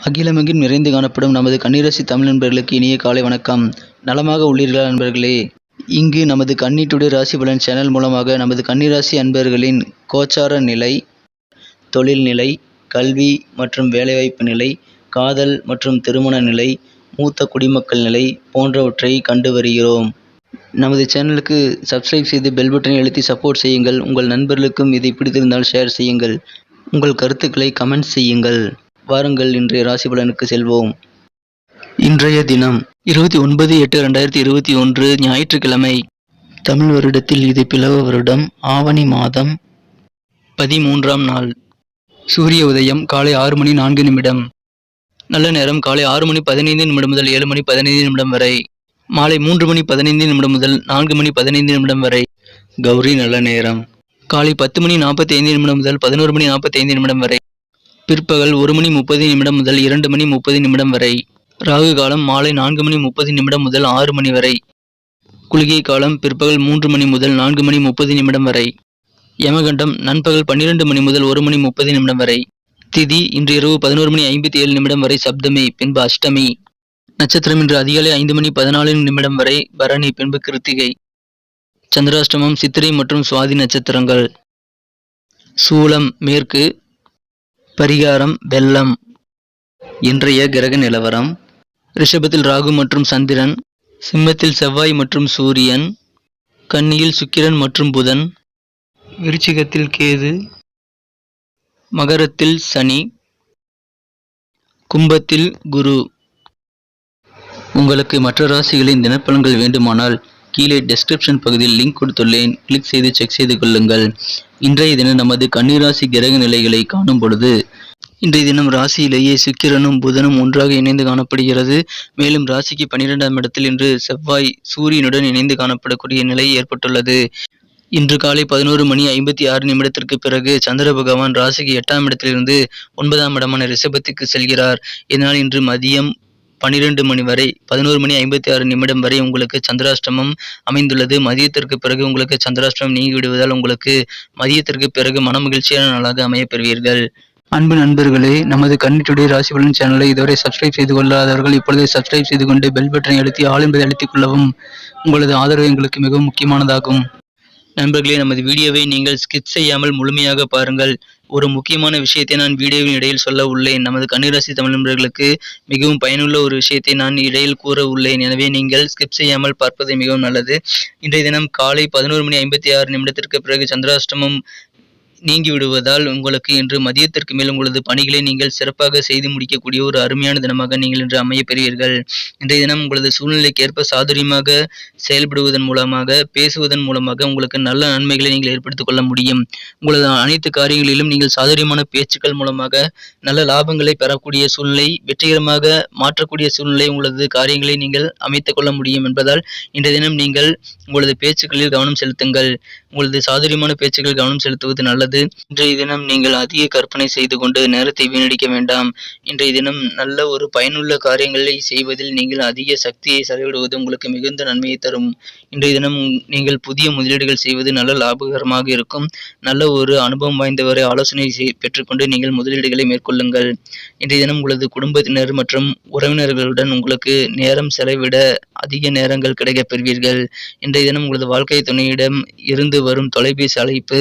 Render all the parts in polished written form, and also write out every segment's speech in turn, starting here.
அகிலமெங்கும் நிறைந்து காணப்படும் நமது கன்னிராசி தமிழ் நண்பர்களுக்கு இனிய காலை வணக்கம். நலமாக உள்ளீர்களா நண்பர்களே? இங்கு நமது கன்னி டுடே ராசி பலன் சேனல் மூலமாக நமது கன்னிராசி அன்பர்களின் கோச்சார நிலை, தொழில் நிலை, கல்வி மற்றும் வேலைவாய்ப்பு நிலை, காதல் மற்றும் திருமண நிலை, மூத்த குடிமக்கள் நிலை போன்றவற்றை கண்டு வருகிறோம். நமது சேனலுக்கு சப்ஸ்கிரைப் செய்து பெல் பட்டனை அழுத்தி சப்போர்ட் செய்யுங்கள். உங்கள் நண்பர்களுக்கும் இதை பிடித்திருந்தால் ஷேர் செய்யுங்கள். உங்கள் கருத்துக்களை கமெண்ட் செய்யுங்கள். வாருங்கள் இன்றைய ராசி பலனுக்கு செல்வோம். இன்றைய தினம் 29/8/2021 ஞாயிற்றுக்கிழமை. தமிழ் வருடத்தில் இது பிளவ வருடம் ஆவணி மாதம் 13ஆம் நாள். சூரிய உதயம் காலை 6:04. நல்ல நேரம் காலை 6:15 முதல் 7:15 வரை. மாலை 3:15 முதல் 4:15 வரை. கௌரி நல்ல நேரம் காலை 10:45 முதல் 11:45 வரை. பிற்பகல் 1:30 முதல் 2:30 வரை. ராகு காலம் மாலை 4:30 முதல் 6 வரை. குளிகை காலம் பிற்பகல் 3 முதல் 4:30 வரை. யமகண்டம் நண்பகல் 12 முதல் 1:30 வரை. திதி இன்று இரவு 11:57 வரை சப்தமி, பின்பு அஷ்டமி. நட்சத்திரம் இன்று அதிகாலை 5:14 வரை பரணி, பின்பு கிருத்திகை. சந்திராஷ்டமம் சித்திரை மற்றும் சுவாதி நட்சத்திரங்கள். சூலம் மேற்கு. பரிகாரம் வெள்ளம். இன்றைய கிரக நிலவரம்: ரிஷபத்தில் ராகு மற்றும் சந்திரன், சிம்மத்தில் செவ்வாய் மற்றும் சூரியன், கன்னியில் சுக்கிரன் மற்றும் புதன், விருச்சிகத்தில் கேது, மகரத்தில் சனி, கும்பத்தில் குரு. உங்களுக்கு மற்ற ராசிகளின் தினப்பலன்கள் வேண்டுமானால் கீழே டெஸ்கிரிப்ஷன் பகுதியில் லிங்க் கொடுத்துள்ளேன். கிளிக் செய்து செக் செய்து கொள்ளுங்கள். இன்றைய தினம் நமது கன்னிராசி கிரக நிலைகளை காணும் பொழுது, இன்றைய தினம் ராசியிலேயே சுக்கிரனும் புதனும் ஒன்றாக இணைந்து காணப்படுகிறது. மேலும் ராசிக்கு 12ஆம் இடத்தில் இன்று செவ்வாய் சூரியனுடன் இணைந்து காணப்படக்கூடிய நிலை ஏற்பட்டுள்ளது. இன்று காலை 11:56 பிறகு சந்திர பகவான் ராசிக்கு 8ஆம் இடத்திலிருந்து 9ஆம் இடமான ரிஷபத்துக்கு செல்கிறார். இதனால் இன்று மதியம் 12 வரை 11:56 வரை உங்களுக்கு சந்திராஷ்டமம் அமைந்துள்ளது. மதியத்திற்கு பிறகு உங்களுக்கு சந்திராஷ்டமம் நீங்கிவிடுவதால் உங்களுக்கு மதியத்திற்கு பிறகு மனமகிழ்ச்சியான நாளாக அமைய பெறுவீர்கள். அன்பு நண்பர்களே, நமது கன்னி டுடே ராசி பலன் சேனலை இதுவரை சப்ஸ்கிரைப் செய்து கொள்ளாதவர்கள் இப்பொழுதே சப்ஸ்கிரைப் செய்து கொண்டு பெல் பட்டனை அழுத்தி ஆல் என்பதை அழுத்திக் கொள்ளவும். உங்களது ஆதரவு எங்களுக்கு மிகவும் முக்கியமானதாகும். நண்பர்களே, நமது வீடியோவை நீங்கள் ஸ்கிப் செய்யாமல் முழுமையாக பாருங்கள். ஒரு முக்கியமான விஷயத்தை நான் வீடியோவின் இடையில் சொல்ல உள்ளேன். நமது கன்னிராசி தமிழ் நண்பர்களுக்கு மிகவும் பயனுள்ள ஒரு விஷயத்தை நான் இடையில் கூற உள்ளேன். எனவே நீங்கள் ஸ்கிப் செய்யாமல் பார்ப்பது மிகவும் நல்லது. இன்றைய தினம் காலை 11:56 பிறகு சந்திராஷ்டமம் நீங்கி விடுவதால் உங்களுக்கு இன்று மதியத்திற்கு மேல் உங்களது பணிகளை நீங்கள் சிறப்பாக செய்து முடிக்கக்கூடிய ஒரு அருமையான தினமாக நீங்கள் இன்று அமைய பெறுவீர்கள். இன்றைய தினம் உங்களது சூழ்நிலைக்கு ஏற்ப சாதுரியமாக செயல்படுவதன் மூலமாக, பேசுவதன் மூலமாக உங்களுக்கு நல்ல நன்மைகளை நீங்கள் ஏற்படுத்திக் கொள்ள முடியும். உங்களது அனைத்து காரியங்களிலும் நீங்கள் சாதுரியமான பேச்சுக்கள் மூலமாக நல்ல லாபங்களை பெறக்கூடிய சூழ்நிலை, வெற்றிகரமாக மாற்றக்கூடிய சூழ்நிலை உங்களது காரியங்களை நீங்கள் அமைத்துக் கொள்ள முடியும் என்பதால் இன்றைய தினம் நீங்கள் உங்களது பேச்சுக்களில் கவனம் செலுத்துங்கள். உங்களது சாதுரியமான பேச்சுக்களில் கவனம் செலுத்துவது நல்லது. இன்றைய தினம் நீங்கள் அதிக கற்பனை செய்து கொண்டு நேரத்தை வீணடிக்க வேண்டாம். இன்றைய தினம் நல்ல ஒரு பயனுள்ள காரியங்களை செய்வதில் நீங்கள் அதிக சக்தியை செலவிடுவது உங்களுக்கு மிகுந்த நன்மையை தரும். இன்றைய தினம் நீங்கள் புதிய முதலீடுகள் செய்வது நல்ல லாபகரமாக இருக்கும். நல்ல ஒரு அனுபவம் வாய்ந்தவரை ஆலோசனை பெற்றுக்கொண்டு நீங்கள் முதலீடுகளை மேற்கொள்ளுங்கள். இன்றைய தினம் உங்களது குடும்பத்தினர் மற்றும் உறவினர்களுடன் உங்களுக்கு நேரம் செலவிட அதிக நேரங்கள் கிடைக்கப் பெறுவீர்கள். இன்றைய தினம் உங்களது வாழ்க்கை துணையிடம் இருந்து வரும் தொலைபேசி அழைப்பு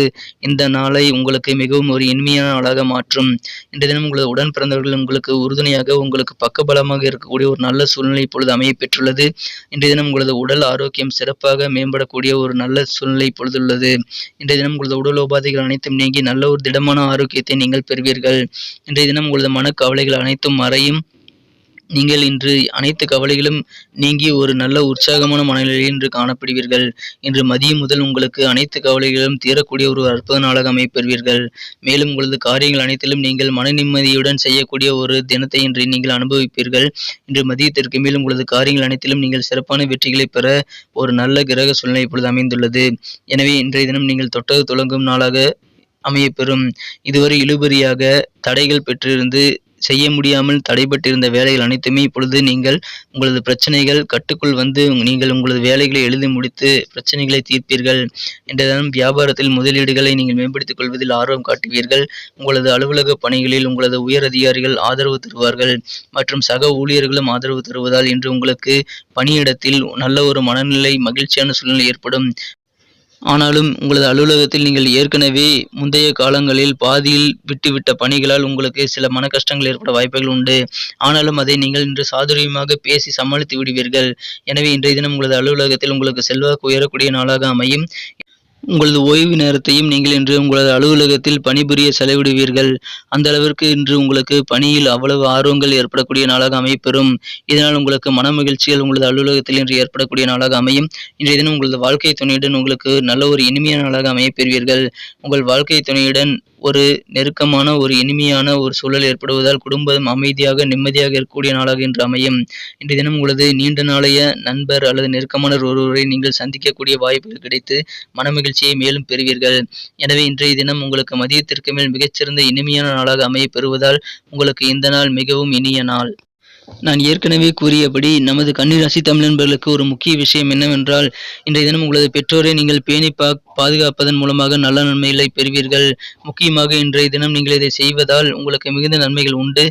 இந்த நாளை உங்களுக்கு மிகவும் ஒரு இனிமையான நாளாக மாற்றும். இன்றைய தினம் உங்களது உடன் பிறந்தவர்கள் உங்களுக்கு உறுதுணையாக, உங்களுக்கு பக்கபலமாக இருக்கக்கூடிய ஒரு நல்ல சூழ்நிலை இப்பொழுது அமைய பெற்றுள்ளது. இன்றைய தினம் உங்களது உடல் ஆரோக்கியம் சிறப்பாக மேம்படக்கூடிய ஒரு நல்ல சூழ்நிலை இப்பொழுது உள்ளது. இன்றைய தினம் உங்களது உடல் உபாதைகள் அனைத்தும் நீங்கி நல்ல ஒரு திடமான ஆரோக்கியத்தை நீங்கள் பெறுவீர்கள். இன்றைய தினம் உங்களது மனக்கவலைகள் அனைத்தும் மறையும். நீங்கள் இன்று அனைத்து கவலைகளும் நீங்கி ஒரு நல்ல உற்சாகமான மனநிலையில் இன்று காணப்படுவீர்கள். இன்று மதியம் முதல் உங்களுக்கு அனைத்து கவலைகளும் தீரக்கூடிய ஒரு அற்புத நாளாக அமைப்பெறுவீர்கள். மேலும் உங்களது காரியங்கள் அனைத்திலும் நீங்கள் மன நிம்மதியுடன் செய்யக்கூடிய ஒரு தினத்தை இன்று நீங்கள் அனுபவிப்பீர்கள். இன்று மதியத்திற்கு மேல் உங்களது காரியங்கள் அனைத்திலும் நீங்கள் சிறப்பான வெற்றிகளை பெற ஒரு நல்ல கிரக சூழ்நிலை இப்பொழுது அமைந்துள்ளது. எனவே இன்றைய தினம் நீங்கள் தொட்டது தொடங்கும் நாளாக அமையப்பெறும். இதுவரை இழுபறியாக தடைகள் பெற்றிருந்து செய்ய முடியாமல் தடைபட்டிருந்த வேலைகள் அனைத்துமே இப்பொழுது நீங்கள் உங்களது பிரச்சனைகள் கட்டுக்குள் வந்து நீங்கள் உங்களது வேலைகளை எழுதி முடித்து பிரச்சனைகளை தீர்ப்பீர்கள். இன்றைய தினம் வியாபாரத்தில் முதலீடுகளை நீங்கள் மேம்படுத்திக் கொள்வதில் ஆர்வம் காட்டுவீர்கள். உங்களது அலுவலக பணிகளில் உங்களது உயர் அதிகாரிகள் ஆதரவு தருவார்கள் மற்றும் சக ஊழியர்களும் ஆதரவு தருவதால் இன்று உங்களுக்கு பணியிடத்தில் நல்ல ஒரு மனநிலை மகிழ்ச்சியான சூழ்நிலை ஏற்படும். ஆனாலும் உங்களது அலுவலகத்தில் நீங்கள் ஏற்கனவே முந்தைய காலங்களில் பாதியில் விட்டுவிட்ட பணிகளால் உங்களுக்கு சில மன கஷ்டங்கள் ஏற்பட வாய்ப்புகள் உண்டு. ஆனாலும் அதை நீங்கள் இன்று சாதுரியமாக பேசி சமாளித்து விடுவீர்கள். எனவே இன்றைய தினம் உங்களது அலுவலகத்தில் உங்களுக்கு செல்வாக்கு உயரக்கூடிய நாளாக அமையும். உங்களது ஓய்வு நேரத்தையும் நீங்கள் இன்று உங்களது அலுவலகத்தில் பணிபுரிய செலவிடுவீர்கள். அந்த அளவிற்கு இன்று உங்களுக்கு பணியில் அவ்வளவு ஆர்வங்கள் ஏற்படக்கூடிய நாளாக அமையப்பெறும். இதனால் உங்களுக்கு மன மகிழ்ச்சிகள் உங்களது அலுவலகத்தில் இன்று ஏற்படக்கூடிய நாளாக அமையும். இன்றைய தினம் உங்களது வாழ்க்கை துணையுடன் உங்களுக்கு நல்ல ஒரு இனிமையான நாளாக அமையப்பெறுவீர்கள். உங்கள் வாழ்க்கை துணையுடன் ஒரு நெருக்கமான ஒரு இனிமையான ஒரு சூழல் ஏற்படுவதால் குடும்பம் அமைதியாக நிம்மதியாக இருக்கக்கூடிய நாளாக இன்று அமையும். இன்றைய தினம் உங்களது நீண்ட நாளைய நண்பர் அல்லது நெருக்கமான ஒருவரை நீங்கள் சந்திக்கக்கூடிய வாய்ப்புகள் கிடைத்து மனமகிழ்ச்சியை மேலும் பெறுவீர்கள். எனவே இன்றைய தினம் உங்களுக்கு மதியத்திற்கு மேல் மிகச்சிறந்த இனிமையான நாளாக அமையப் பெறுவதால் உங்களுக்கு இந்த நாள் மிகவும் இனிய நாள். நான் ஏற்கனவே கூறியபடி நமது கன்னிராசி தமிழ் நண்பர்களுக்கு ஒரு முக்கிய விஷயம் என்னவென்றால், இன்றைய தினம் உங்களது பெற்றோரை நீங்கள் பேணி பாதுகாப்பதன் மூலமாக நல்ல நன்மைகளை பெறுவீர்கள். முக்கியமாக இன்றைய தினம் நீங்கள் இதை செய்வதால் உங்களுக்கு மிகுந்த நன்மைகள் உண்டு.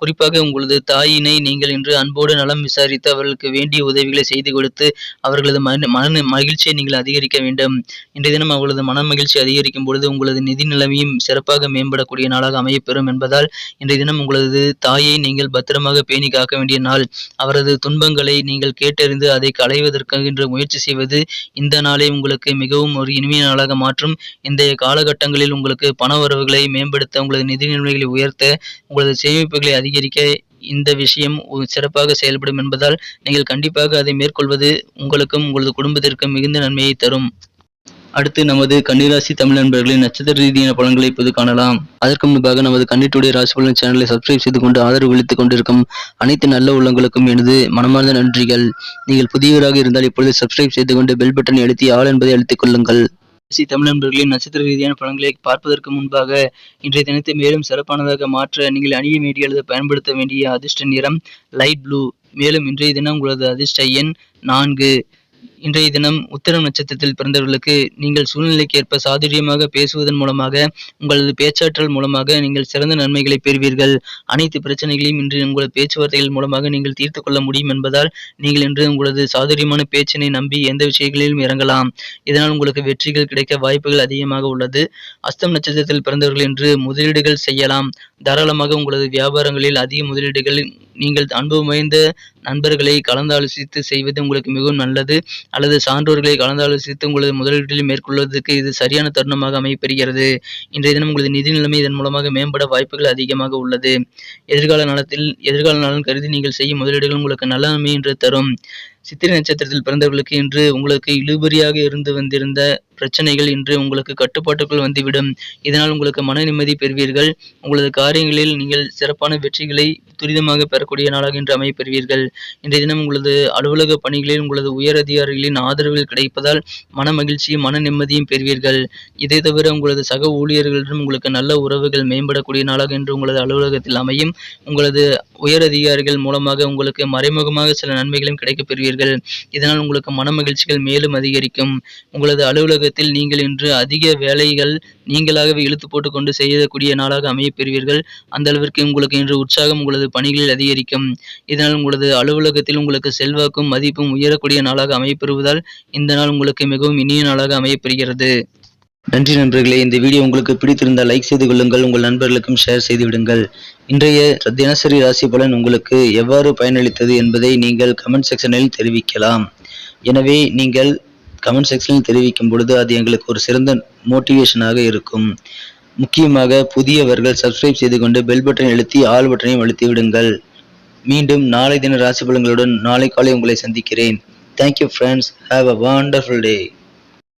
குறிப்பாக உங்களது தாயினை நீங்கள் இன்று அன்போடு நலம் விசாரித்து அவர்களுக்கு வேண்டிய உதவிகளை செய்து கொடுத்து அவர்களது மன மகிழ்ச்சியை நீங்கள் அதிகரிக்க வேண்டும். இன்றைய தினம் அவர்களது மன மகிழ்ச்சி அதிகரிக்கும் பொழுது உங்களது நிதி நிலைமையும் சிறப்பாக மேம்படக்கூடிய நாளாக அமையப்பெறும் என்பதால் இன்றைய தினம் உங்களது தாயை நீங்கள் பத்திரமாக பேணி காக்க வேண்டிய நாள். அவரது துன்பங்களை நீங்கள் கேட்டறிந்து அதை களைவதற்காக முயற்சி செய்வது இந்த நாளை உங்களுக்கு மிகவும் ஒரு இனிமையான நாளாக மாற்றும். இன்றைய காலகட்டங்களில் உங்களுக்கு பண வரவுகளை மேம்படுத்த, உங்களது நிதி நிலைமைகளை உயர்த்த, உங்களது சேமிப்புகளை அதிகரிக்க இந்த விஷயம் சிறப்பாக செயல்படும் என்பதால் நீங்கள் கண்டிப்பாக அதை மேற்கொள்வது உங்களுக்கும் உங்களது குடும்பத்திற்கும் மிகுந்த நன்மையை தரும். அடுத்து நமது கன்னிராசி தமிழ் நண்பர்களின் நட்சத்திர ரீதியான பலன்களை இப்போது காணலாம். அதற்கு முன்பாக நமது கன்னிட்டுடைய ராசி பலன் சேனலை சப்ஸ்கிரைப் செய்து கொண்டு ஆதரவு அளித்துக் கொண்டிருக்கும் அனைத்து நல்ல உள்ளங்களுக்கும் எனது மனமார்ந்த நன்றிகள். நீங்கள் புதியவராக இருந்தால் இப்பொழுது சப்ஸ்கிரைப் செய்து கொண்டு பெல் பட்டனை அழுத்தி ஆல் என்பதை அழுத்திக் கொள்ளுங்கள். தமிழ் நண்பர்களின் நட்சத்திர ரீதியான பலன்களை பார்ப்பதற்கு முன்பாக இன்றைய தினத்தை மேலும் சிறப்பானதாக மாற்ற நீங்கள் அணிய வேண்டிய அல்லது பயன்படுத்த வேண்டிய அதிர்ஷ்ட நிறம் லைட் ப்ளூ. மேலும் இன்றைய தினம் உங்களது அதிர்ஷ்ட எண் 4. இன்றைய தினம் உத்திரம் நட்சத்திரத்தில் பிறந்தவர்களுக்கு நீங்கள் சூழ்நிலைக்கு ஏற்ப சாதுரியமாக பேசுவதன் மூலமாக உங்களது பேச்சாற்றல் மூலமாக நீங்கள் சிறந்த நன்மைகளை பெறுவீர்கள். அனைத்து பிரச்சனைகளையும் இன்று உங்களது பேச்சுவார்த்தைகள் மூலமாக நீங்கள் தீர்த்து கொள்ள முடியும் என்பதால் நீங்கள் இன்று உங்களது சாதுரியமான பேச்சினை நம்பி எந்த விஷயங்களிலும் இறங்கலாம். இதனால் உங்களுக்கு வெற்றிகள் கிடைக்க வாய்ப்புகள் அதிகமாக உள்ளது. அஸ்தம் நட்சத்திரத்தில் பிறந்தவர்கள் இன்று முதலீடுகள் செய்யலாம். தாராளமாக உங்களது வியாபாரங்களில் அதிக முதலீடுகள் நீங்கள் அனுபவம் வாய்ந்த நண்பர்களை கலந்தாலோசித்து செய்வது உங்களுக்கு மிகவும் நல்லது. அல்லது சான்றோர்களை கலந்தாலோசித்து உங்களது முதலீட்டில் மேற்கொள்வதற்கு இது சரியான தருணமாக அமையப்பெறுகிறது. இன்றைய தினம் உங்களது நிதி நிலைமை இதன் மூலமாக மேம்பட வாய்ப்புகள் அதிகமாக உள்ளது. எதிர்கால நலன் கருதி நீங்கள் செய்யும் முதலீடுகள் உங்களுக்கு நல்ல நன்மை என்று தரும். சித்திரை நட்சத்திரத்தில் பிறந்தவர்களுக்கு இன்று உங்களுக்கு இழுபறியாக இருந்து வந்திருந்த பிரச்சனைகள் இன்று உங்களுக்கு கட்டுப்பாட்டுக்குள் வந்துவிடும். இதனால் உங்களுக்கு மன நிம்மதி பெறுவீர்கள். உங்களது காரியங்களில் நீங்கள் சிறப்பான வெற்றிகளை துரிதமாக பெறக்கூடிய நாளாக இன்று அமையப்பெறுவீர்கள். இன்றைய தினம் உங்களது அலுவலக பணிகளில் உங்களது உயர் அதிகாரிகளின் ஆதரவுகள் கிடைப்பதால் மன மகிழ்ச்சியும் மன நிம்மதியும் பெறுவீர்கள். இதை தவிர உங்களது சக ஊழியர்களிடம் உங்களுக்கு நல்ல உறவுகள் மேம்படக்கூடிய நாளாக இன்று உங்களது அலுவலகத்தில் அமையும். உங்களது உயர் அதிகாரிகள் மூலமாக உங்களுக்கு மறைமுகமாக சில நன்மைகளும் கிடைக்கப் பெறுவீர்கள். இதனால் உங்களுக்கு மன மகிழ்ச்சிகள் மேலும் அதிகரிக்கும். உங்களது அலுவலகத்தில் நீங்கள் இன்று அதிக வேலைகள் நீங்களாகவே இழுத்து போட்டுக் கொண்டு செய்யக்கூடிய நாளாக அமையப் பெறுவீர்கள். அந்த அளவிற்கு உங்களுக்கு இன்று உற்சாகம் உங்களது பணிகளில் அதிகரிக்கும். இதனால் உங்களது அலுவலகத்தில் உங்களுக்கு செல்வாக்கும் மதிப்பும் உயரக்கூடிய நாளாக அமையப்பெறுவதால் இந்த நாள் உங்களுக்கு மிகவும் இனிய நாளாக அமையப்பெறுகிறது. நன்றி நண்பர்களே. இந்த வீடியோ உங்களுக்கு பிடித்திருந்தால் லைக் செய்து கொள்ளுங்கள். உங்கள் நண்பர்களுக்கும் ஷேர் செய்து விடுங்கள். இன்றைய தினசரி ராசி பலன் உங்களுக்கு எவ்வாறு பயனளித்தது என்பதை நீங்கள் கமெண்ட் செக்ஷனில் தெரிவிக்கலாம். எனவே நீங்கள் கமெண்ட் செக்ஷனில் தெரிவிக்கும் பொழுது அது எங்களுக்கு ஒரு சிறந்த மோட்டிவேஷனாக இருக்கும். முக்கியமாக புதியவர்கள் சப்ஸ்கிரைப் செய்து கொண்டு பெல் பட்டனை அழுத்தி ஆல் பட்டனையும் அழுத்தி விடுங்கள். மீண்டும் நாளை தின ராசி பலன்களுடன் நாளை காலை உங்களை சந்திக்கிறேன். Thank you friends. Have a wonderful day.